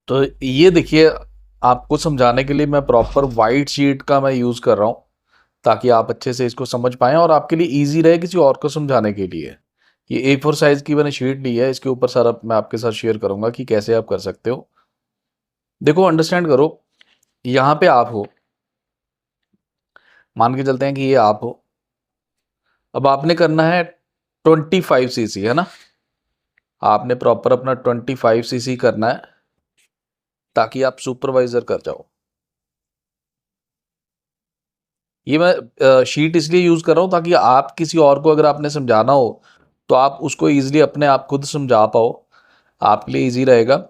तो ये देखिए, आपको समझाने के लिए मैं प्रॉपर वाइट शीट का मैं यूज़ कर रहा हूँ, ताकि आप अच्छे से इसको समझ पाएँ और आपके लिए ईज़ी रहे किसी और को समझाने के लिए। ये A4 साइज़ की मैंने शीट ली है, इसके ऊपर सारा मैं आपके साथ शेयर करूँगा कि कैसे आप कर सकते हो। देखो, अंडरस्टैंड करो, यहाँ पे आप हो, मान के चलते हैं कि ये आप हो। अब आपने करना है 25 सीसी, है ना? आपने प्रॉपर अपना 25 सीसी करना है, ताकि आप सुपरवाइज़र कर जाओ। ये मैं शीट इसलिए यूज़ कर रहा हूँ ताकि आप किसी और को अगर आपने समझाना हो, तो आप उसको ईज़िली अपने आप खुद समझा पाओ, आपके लिए ईज़ी रहेगा।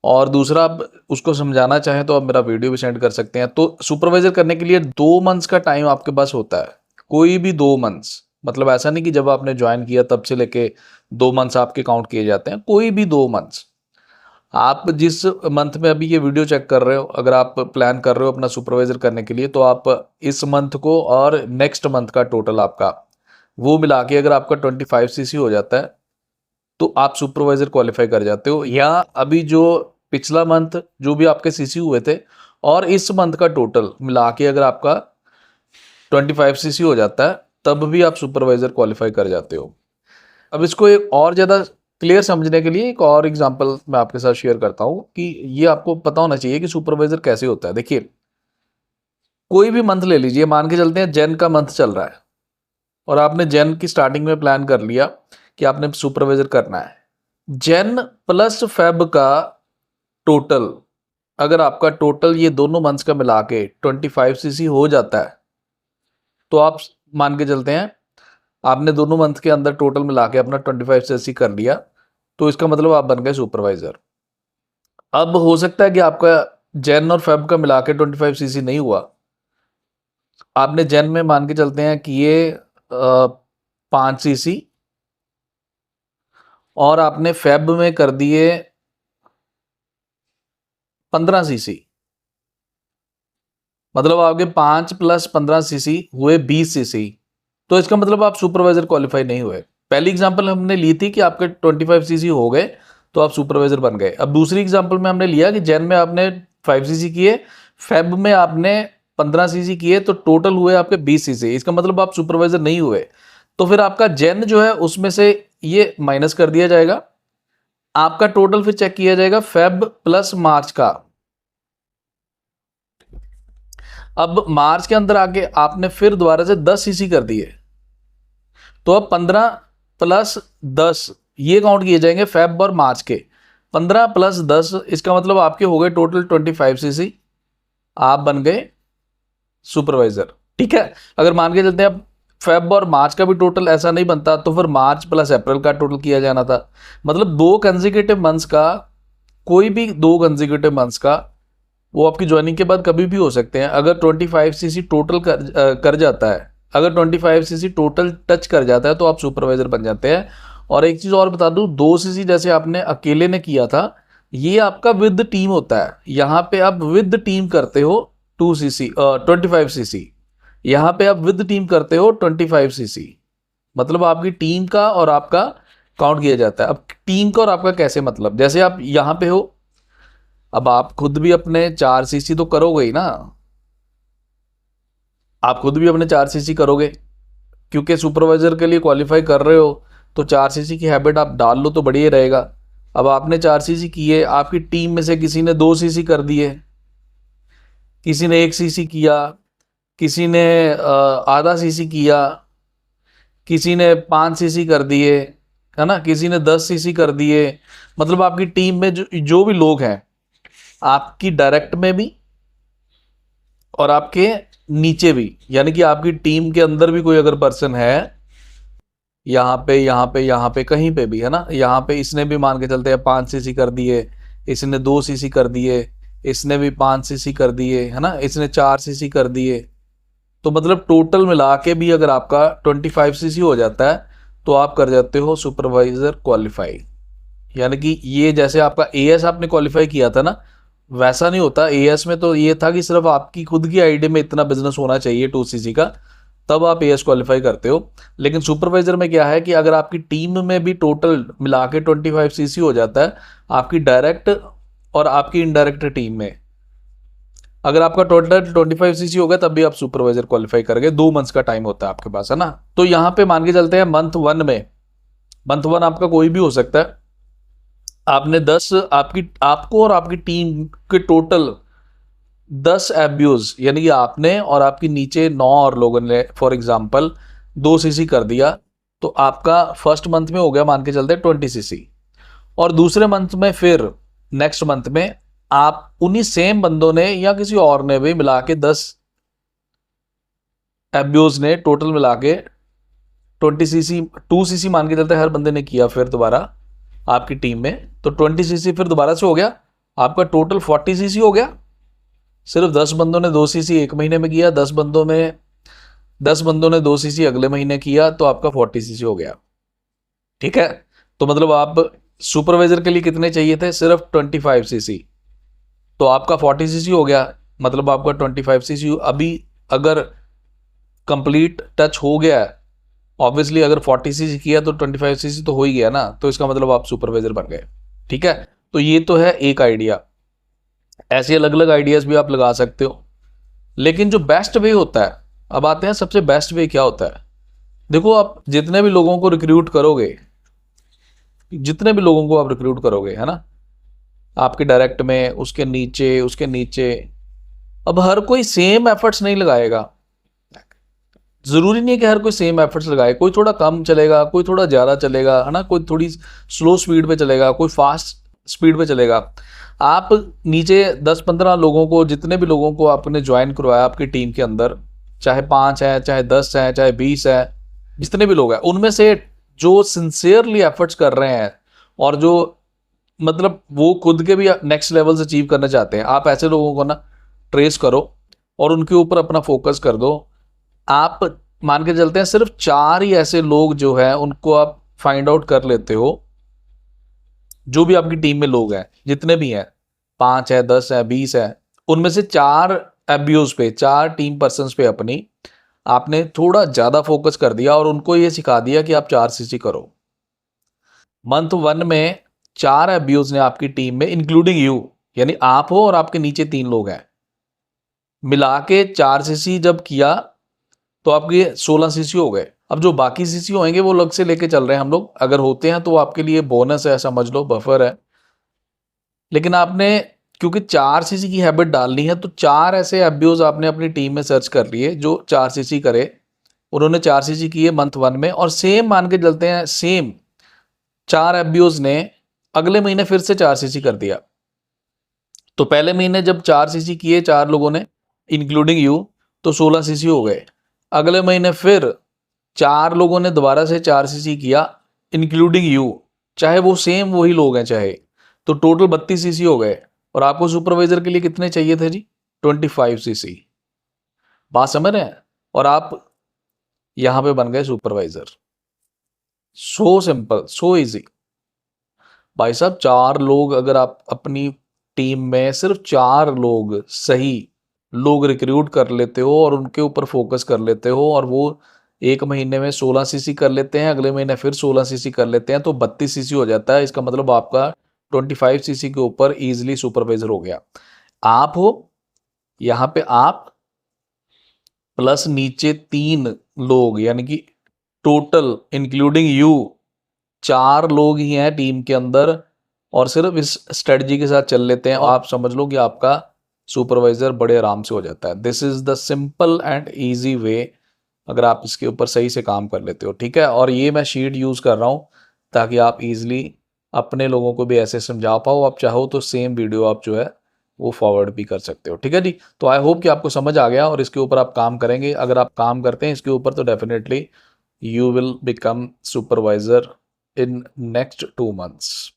और दूसरा, आप उसको समझाना चाहें तो आप मेरा वीडियो भी सेंड कर सकते हैं। तो सुपरवाइज़र करने के लिए 2 मंथ्स का टाइम आपके पास होता है, कोई भी 2 मंथ्स, मतलब ऐसा नहीं कि जब आपने जॉइन किया तब से लेके 2 मंथ्स आपके काउंट किए जाते हैं, कोई भी 2 मंथ्स। आप जिस मंथ में अभी ये वीडियो चेक कर रहे हो, अगर आप प्लान कर रहे हो अपना सुपरवाइजर करने के लिए, तो आप इस मंथ को और नेक्स्ट मंथ का टोटल आपका वो मिला के अगर आपका 25 सीसी हो जाता है, तो आप सुपरवाइजर क्वालिफाई कर जाते हो। या अभी जो पिछला मंथ जो भी आपके सीसी हुए थे और इस मंथ का टोटल मिला के अगर आपका 25 सीसी हो जाता है, तब भी आप सुपरवाइजर क्वालिफाई कर जाते हो। अब इसको एक और ज़्यादा क्लियर समझने के लिए एक और एग्जांपल मैं आपके साथ शेयर करता हूँ कि ये आपको पता होना चाहिए कि सुपरवाइजर कैसे होता है। देखिए, कोई भी मंथ ले लीजिए, मान के चलते हैं जैन का मंथ चल रहा है और आपने जैन की स्टार्टिंग में प्लान कर लिया कि आपने सुपरवाइजर करना है। जैन प्लस फेब का टोटल, अगर आपका टोटल ये दोनों मंथ्स का मिला के 25 सीसी हो जाता है, तो आप मान के चलते हैं आपने दोनों मंथ के अंदर टोटल मिला के अपना 25 सीसी कर लिया, तो इसका मतलब आप बन गए सुपरवाइजर। अब हो सकता है कि आपका जैन और फेब का मिला के 25 सीसी नहीं हुआ, आपने जैन में मान के चलते हैं कि ये 5 सीसी और आपने फेब में कर दिए 15 सीसी, मतलब आपके 5 प्लस 15 सीसी हुए 20 सीसी। तो इसका मतलब आप सुपरवाइजर क्वालिफाई नहीं हुए। पहली एग्जांपल हमने ली थी कि आपके 25 सीसी हो गए तो आप सुपरवाइजर बन गए। अब दूसरी एग्जांपल में हमने लिया कि जैन में आपने 5 सीसी किए, फेब में आपने 15 सीसी किए, तो टोटल हुए आपके 20 सीसी। इसका मतलब आप सुपरवाइजर नहीं हुए। तो फिर आपका जैन जो है उसमें से ये माइनस कर दिया जाएगा, आपका टोटल फिर चेक किया जाएगा फेब प्लस मार्च का। अब मार्च के अंदर आके आपने फिर दोबारा से 10 सीसी कर दिए, तो अब 15 प्लस 10 ये काउंट किए जाएंगे फेब और मार्च के। 15 प्लस 10, इसका मतलब आपके हो गए टोटल 25 सीसी, आप बन गए सुपरवाइजर। ठीक है। अगर मान के चलते हैं अब फेब और मार्च का भी टोटल ऐसा नहीं बनता, तो फिर मार्च प्लस अप्रैल का टोटल किया जाना था। मतलब 2 कंसेक्यूटिव मंथ्स का, कोई भी 2 कंसेक्यूटिव मंथ्स का, वो आपकी ज्वाइनिंग के बाद कभी भी हो सकते हैं। अगर 25 सीसी टोटल कर जाता है, अगर 25 सीसी टोटल टच कर जाता है, तो आप सुपरवाइजर बन जाते हैं। और एक चीज़ और बता दूं, 2 सीसी जैसे आपने अकेले ने किया था, ये आपका विद टीम होता है। यहाँ पे आप विद टीम करते हो 2 सीसी 25 सीसी, यहाँ पे आप विद टीम करते हो 25 सीसी। मतलब आपकी टीम का और आपका काउंट किया जाता है। अब टीम का और आपका कैसे, मतलब जैसे आप यहाँ पे हो, अब आप खुद भी अपने 4 सीसी तो करोगे ही ना, आप खुद भी अपने 4 सीसी करोगे, क्योंकि सुपरवाइजर के लिए क्वालिफाई कर रहे हो, तो 4 सीसी की हैबिट आप डाल लो तो बढ़िया रहेगा। अब आपने 4 सीसी किए, आपकी टीम में से किसी ने 2 सीसी कर दिए, किसी ने 1 सीसी किया, किसी ने आधा सीसी किया, किसी ने 5 सीसी कर दिए, है ना, किसी ने 10 सीसी कर दिए। मतलब आपकी टीम में जो भी लोग हैं, आपकी डायरेक्ट में भी और आपके नीचे भी, यानी कि आपकी टीम के अंदर भी कोई अगर पर्सन है, यहाँ पे यहाँ पे यहाँ पे कहीं पे भी, है ना, यहाँ पे इसने भी मान के चलते हैं 5 सीसी कर दिए, इसने 2 सीसी कर दिए, इसने भी 5 सीसी कर दिए, है ना, इसने 4 सीसी कर दिए। तो मतलब टोटल मिला के भी अगर आपका 25 सीसी हो जाता है, तो आप कर जाते हो सुपरवाइजर क्वालिफाई। यानी कि ये जैसे आपका एएस आपने क्वालिफाई किया था ना, वैसा नहीं होता। एएस में तो ये था कि सिर्फ आपकी खुद की आईडी में इतना बिजनेस होना चाहिए 2 सीसी का, तब आप एएस क्वालिफाई करते हो। लेकिन सुपरवाइजर में क्या है कि अगर आपकी टीम में भी टोटल मिला के 25 सीसी हो जाता है, आपकी डायरेक्ट और आपकी इनडायरेक्ट टीम में। अगर आपका टोटल 25 सीसी हो गया तब भी आप सुपरवाइजर क्वालिफाई कर गए। 2 मंथ्स का टाइम होता है आपके पास, है ना। तो यहाँ पे मान के चलते हैं मंथ 1 में, मंथ 1 आपका कोई भी हो सकता है। आपने 10 आपको और आपकी टीम के टोटल 10 एब्यूज, यानी कि आपने और आपके नीचे 9 और लोगों ने फॉर एग्जांपल 2 सीसी कर दिया, तो आपका फर्स्ट मंथ में हो गया मान के चलते 20 सीसी। और दूसरे मंथ में फिर नेक्स्ट मंथ में आप उन्हीं सेम बंदों ने या किसी और ने भी मिला के 10 एब्यूज ने टोटल मिला के 20 सीसी 2 सीसी मान के चलते हर बंदे ने किया फिर दोबारा आपकी टीम में, तो 20 सीसी फिर दोबारा से हो गया, आपका टोटल 40 सीसी हो गया। सिर्फ 10 बंदों ने 2 सीसी एक महीने में किया, 10 बंदों ने 2 सीसी अगले महीने किया, तो आपका 40 सीसी हो गया। ठीक है, तो मतलब आप सुपरवाइजर के लिए कितने चाहिए थे? सिर्फ 25 सीसी, तो आपका 40 सीसी हो गया, मतलब आपका 25 सीसी अभी अगर कंप्लीट टच हो गया है। ऑब्वियसली अगर 40 सीसी किया तो 25 सीसी तो हो ही गया ना, तो इसका मतलब आप सुपरवाइजर बन गए। ठीक है, तो ये तो है एक आइडिया। ऐसे अलग अलग आइडियाज भी आप लगा सकते हो, लेकिन जो बेस्ट वे होता है, अब आते हैं सबसे बेस्ट वे क्या होता है। देखो, आप जितने भी लोगों को रिक्रूट करोगे, है ना, आपके डायरेक्ट में, उसके नीचे, अब हर कोई सेम एफर्ट्स नहीं लगाएगा। जरूरी नहीं है कि हर कोई सेम एफर्ट्स लगाए, कोई थोड़ा कम चलेगा, कोई थोड़ा ज़्यादा चलेगा, है ना, कोई थोड़ी स्लो स्पीड पे चलेगा, कोई फास्ट स्पीड पे चलेगा। आप नीचे 10-15 लोगों को, जितने भी लोगों को आपने ज्वाइन करवाया आपकी टीम के अंदर, चाहे 5 है, चाहे 10 है, चाहे 20 है, जितने भी लोग हैं, उनमें से जो सिंसियरली एफर्ट्स कर रहे हैं और जो मतलब वो खुद के भी नेक्स्ट लेवल्स अचीव करना चाहते हैं, आप ऐसे लोगों को ना ट्रेस करो और उनके ऊपर अपना फोकस कर दो। आप मान के चलते हैं सिर्फ 4 ही ऐसे लोग जो है उनको आप फाइंड आउट कर लेते हो, जो भी आपकी टीम में लोग हैं, जितने भी हैं, 5 है, 10 है, 20 है, उनमें से 4 एबीओज पे, 4 टीम पर्सन पे अपनी आपने थोड़ा ज्यादा फोकस कर दिया और उनको ये सिखा दिया कि आप 4 सीसी करो। मंथ 1 में 4 एबीओज ने आपकी टीम में, इंक्लूडिंग यू, यानी आप हो और आपके नीचे 3 लोग हैं, मिला के 4 सीसी जब किया तो आपके 16 सीसी हो गए। अब जो बाकी सीसी होंगे वो अलग से लेके चल रहे हैं हम लोग, अगर होते हैं तो आपके लिए बोनस है, समझ लो, बफर है। लेकिन आपने क्योंकि 4 सीसी की हैबिट डालनी है, तो 4 ऐसे एबीओज आपने अपनी टीम में सर्च कर लिए जो 4 सीसी करे। उन्होंने 4 सीसी किए मंथ 1 में, और सेम मान के चलते हैं सेम 4 एबीओज ने अगले महीने फिर से 4 सीसी कर दिया। तो पहले महीने जब 4 सीसी किए 4 लोगों ने इंक्लूडिंग यू, तो 16 सीसी हो गए। अगले महीने फिर 4 लोगों ने दोबारा से 4 सीसी किया इंक्लूडिंग यू, चाहे वो सेम वही लोग हैं चाहे, तो टोटल 32 सीसी हो गए। और आपको सुपरवाइजर के लिए कितने चाहिए थे जी? 25 सीसी। बात समझ रहे हैं? और आप यहां पे बन गए supervisor. So simple, so easy भाई साहब। 4 लोग अगर आप अपनी टीम में सिर्फ 4 लोग सही लोग रिक्रूट कर लेते हो और उनके ऊपर फोकस कर लेते हो, और वो एक महीने में 16 सीसी कर लेते हैं, अगले महीने फिर 16 सीसी कर लेते हैं, तो 32 सीसी हो जाता है। इसका मतलब आपका 25 सीसी के ऊपर इजीली सुपरवाइजर हो गया। आप हो यहाँ पे, आप प्लस नीचे 3 लोग, यानी कि टोटल इंक्लूडिंग यू 4 लोग ही हैं टीम के अंदर, और सिर्फ इस स्ट्रेटजी के साथ चल लेते हैं, आप समझ लो कि आपका सुपरवाइजर बड़े आराम से हो जाता है। This is the simple and easy way, अगर आप इसके ऊपर सही से काम कर लेते हो। ठीक है, और ये मैं शीट यूज कर रहा हूँ ताकि आप इजीली अपने लोगों को भी ऐसे समझा पाओ। आप चाहो तो सेम वीडियो आप जो है वो फॉरवर्ड भी कर सकते हो। ठीक है जी, तो आई होप कि आपको समझ आ गया और इसके ऊपर आप काम करेंगे। अगर आप काम करते हैं इसके ऊपर तो definitely you will become supervisor in next 2 months.